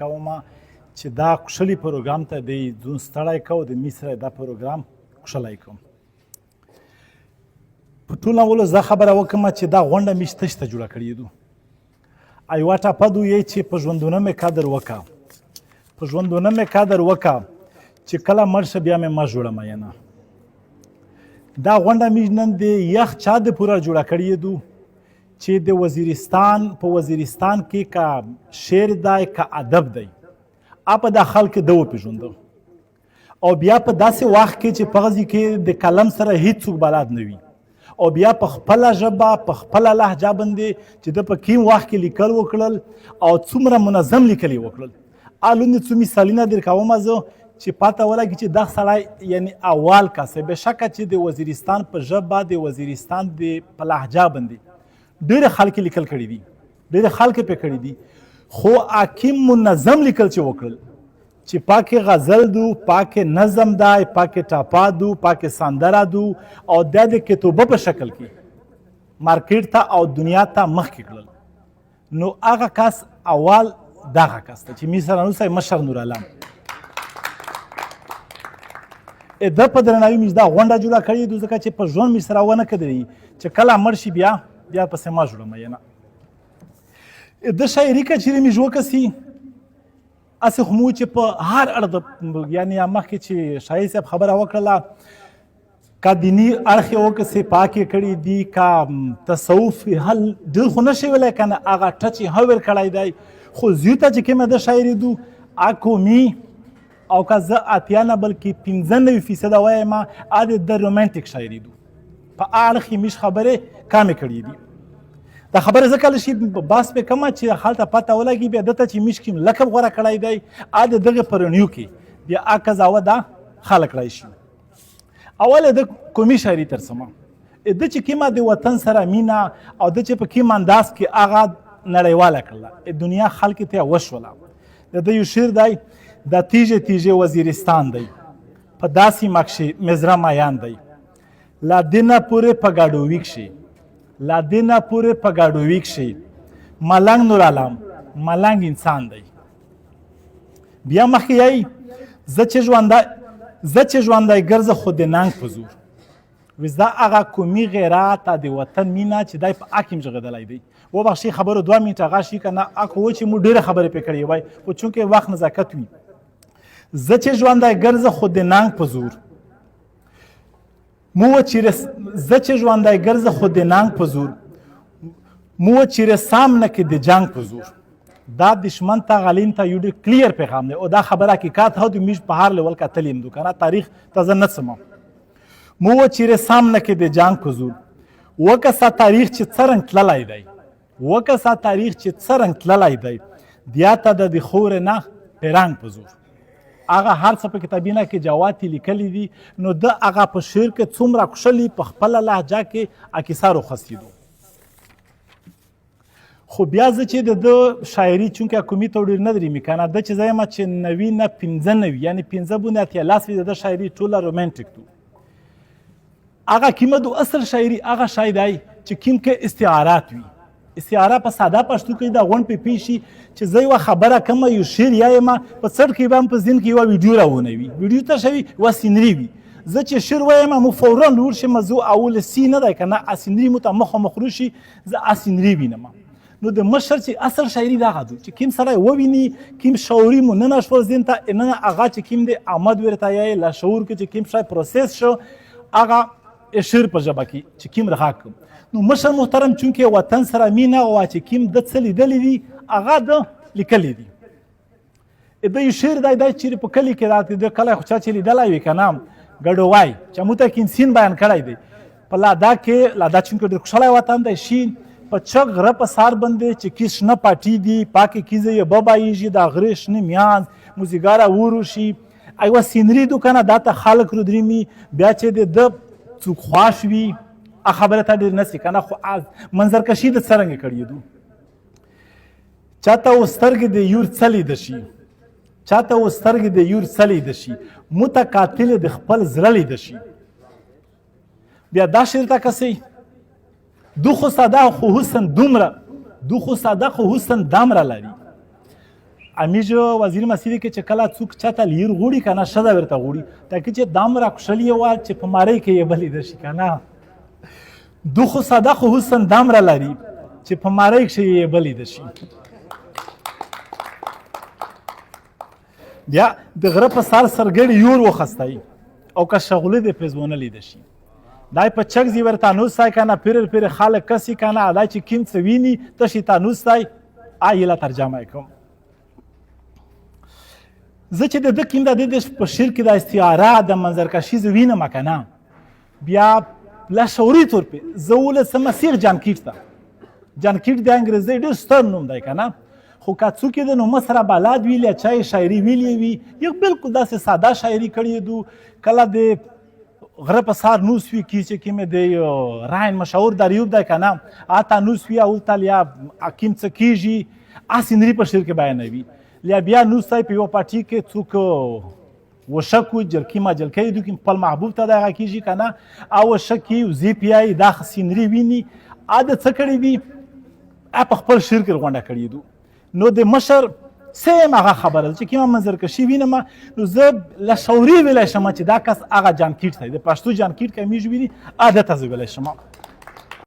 کوم چې دا کوشلي پروګرام ته دی ځون ستړی کو د می سره دا پروګرام کوشلی کوم. په ټول اولو زه خبره وکړم چې دا غونډه مې تش ته جوړه کړې دو. ایوا ټاپه دوی چې په ژوندونه مې قدر وکړه، په ژوندونه مې قدر وکړه چې کله مړ شه بیا مې مه جوړه مینه. دا غونډه مې نن د یخ چا د پوره جوړه کړې دو چې د وزیرستان په وزیرستان کې که شعر دی که ادب دی اپا دا خلک ده وپېژنده او بیا په داسې وخت کې چې په غځي کې د قلم سره هیڅوک بلد نه وي او بیا په خپله ژبه په خپله لهجه باندې چې ده په کوم وخت کې لیکل وکړل او څومره منظم لیکل یې وکړل. لوندې څو مثالونه در کومه زه چې پاته ولګي چې دا سړی یعنی اول کس بېشکه چې د وزیرستان په ژبه د وزیرستان په لهجه باندې ډېر خلک لیکل کړي دي، ډېر خلک پې کړي دي، خو حکیم منظم لیکل چې وکړل چې پاکې غزل دو، پاکې نظم دی، پاکې ټاپا دو، پاکې سندره دو او دا د کتوبه په شکل کې مارکیټ ته او دنیا ته مخکې کړل. نو هغه کس اول دغه کس ته چې می سره نوسی مشر نورعالم ده په درناوي مې دا غونډه جوړه کړې دو ځکه چې په ژوند مې سره ونه کړی چې کله مړ شي بیا پسې ما جوړه مینه. د شاعري که چیرې مې وکړسي هسې خو مو چې په هر اړخ یعنې مخکې چې شاعر صاحب خبره وکړله که دیني اړخ یې وکړسې پاک یې کړي دي که تصوف حل ډېر خو نه شي ویلی که نه هغه ټچ یې هم ور کړی دی خو زیو ته چې کومه د شاعري دو قومي او که زه 80 نه بلکې 95% وایم د رومانټیک شاعري دو په اړخ یې میش خبرې کمې کړي دي. دا خبره ځکه لشي باس پې کومه چې هلته پته ولګي بیا دته چې میش کوم لقب غوره کړی دی د دغې پرونیو کې بیا قضاوه دا خلک کړی شي. اول د قومي شاعري ترسمه د چې کومه د وطن سره مینه او د چې په کوم انداز کې هغه نړیواله کړله دنیا خلکو ته وشوله. د ده یو شعر دی د تیژې تیژې وزیرستان دی په داسې مکشې مزره مایان دی لا دینه پورې په ګاډووي کښې لا دینه پورې په ګاډووي کښې ملنګ نورعالم ملنګ انسان دی. بیا مخکې یایي زه چې ژوندی ګرځه خو د ننګ په زور ویز دا هغه قومي غیرت د وطن مینه چې دی په حق یې ژغېدلی دی. وبخښئ خبرو 2 منټه هغه شي که نه اکو و چې موږ ډېرې خبرې پرې کړې وای خو چونکې وخت نزاکت وي. زه چې ژوندی ګرځه خو د ننګ په زور زه چې ژوندی ګرځه خو د ننګ په زور مو چې رسام نه کې د جنګ په زور. دا دشمن ته غلیم ته یو ډېر کلیر پیغام دی او دا خبره حقیقت ها د میش په هر لیول کتلیم دو که نه تاریخ ته زه نه څمم. مو چې رسام نه کې د جنګ په زور وکسه تاریخ چې څه رنګ تللی دی وکسه تاریخ چې څه رنګ تللی دی دیا ته د خورې نه پیرنګ په زور. هغه هر څه په کتابینه کې جواتې لیکلي دي نو د هغه په شعر کې څومره کوشلي په خپله لهجه کې اکثر وخوځېدو. خو بیا زه چې د ده شاعري چونکې قومي ته ډېر نه درېمي که نه ده چې زه یم چې 90 نه 95 یعنې 15 باندې 18 د ده شاعري ټوله رومانټیک دو. هغه کومه دو اصل شاعري هغه شاعر دی چې کوم کې استعارات وي. استعاره په ساده پښتو کې دا غونډ پې پوه شي چې زه یوه خبره کومه یو شعر یایم په څټ کې به هم په ذهن کې یوه ویډیو راونوي ویډیو ته شوي یوه سینري وي. زه چې شعر وایم مو فورا لور شم زه اول سی نه دی که نه سینري مو ته مخامخ روشي زه سینري وینم. نو د مشر چې اصل شاعري دغه دو چې کوم سړی وویني کوم شعوري مو نه نشول ذهن ته نه هغه چې کوم دی آمد ورته یایي لاشعور کې چې کوم شی پروسس شو هغه شعر په ژبه کې چې کوم رغاک. نو مشر محترم چونکې وطن سره مینه او چې کوم د څه لیدلی دي هغه د لیکلی دي. د یو شعر دی چیرې په کلي کې راته د کلی خو چا چې لیدلی وي که نه ګډووای چې موږ ته کوم سین بیان کړی دی په لادا کې لادا چونکې ډېر خوشحالی وطن دی شین په چک غره په سار باندې چې کې شنه پاټي دي پاکې کیزه یې ببایېږي د غرې شنه میانځ موزیګاره وروشي یوه سینري دو که نه دا ته خلک رودرېمي بیا چې د ده څوک خواش وي خبره ته ډېر نسی که نه خو منظرکشي د څرنګې کړي دو. چاته و سترګې د یور څه لیده شي چاته و سترګې د یور څه لیده شي متقاتل د خپل زړه لیده شي. بیا دا شعر ته کسی دو خو ساده خو حسن دومره دو خو ساده خو حسن دامره لري امیج وزیر مسیح کې چې کله څوک چاته لیر غوړي که نه ښځه ورته غوړي تاکې چې دام راکوښلي یې وال چې په مارۍ کې یې بلې درشي که نه دو خو ساده خو حسن دام را لري چې په مارۍ کښې یې بلې درشي بیا د غره په سر سرګړي یور وخستی او که شغله د پرې ونه لیده شي دا په چک زی ورته نوستی که نه پیرر پیر خلک کسي که نه دا چې کیم څه ویني تشې تا نوستی یې لا ترجمه یې کوم زه چې د ده کیم د دې په شعر کې د استعاره د منظرکشي زه وینم که نه بیا لاشعوري طور پې زه ولسم مسیح جان کیټ ته جان کیټ د انګریزۍ ډېر ستر نوم دی که نه خو که څوک یې د نومه سره بلد ویل یا چا یې شاعري ویلې وي یو بلکل داسې ساده شاعري کړې دو کله د غره په سر نوس وي کې چې کومې د راین مشهور دریوب دی که نه هلته نوس وي اولتل یا کوم څه کېږي هسې نري په شعر کې بیانوي یا بیا نوس دی په یوه پارټي کې څوک وشک وي جلکي ما جلکۍ دو کې خپل محبوب ته دغه کېږي که نه او وشک یې وزې پیایي دا سینري ویني د څه کړي وي په خپل شعر کې غونډه کړي دو نو د مشر سیم هغه خبره ده چې کومه منظرکشي وینم نو زه لاشعوري ویلی شم چې دا کس هغه جان کیټ دی د پښتو جان کیټ که میږ ویني ده ته زه ویلی شم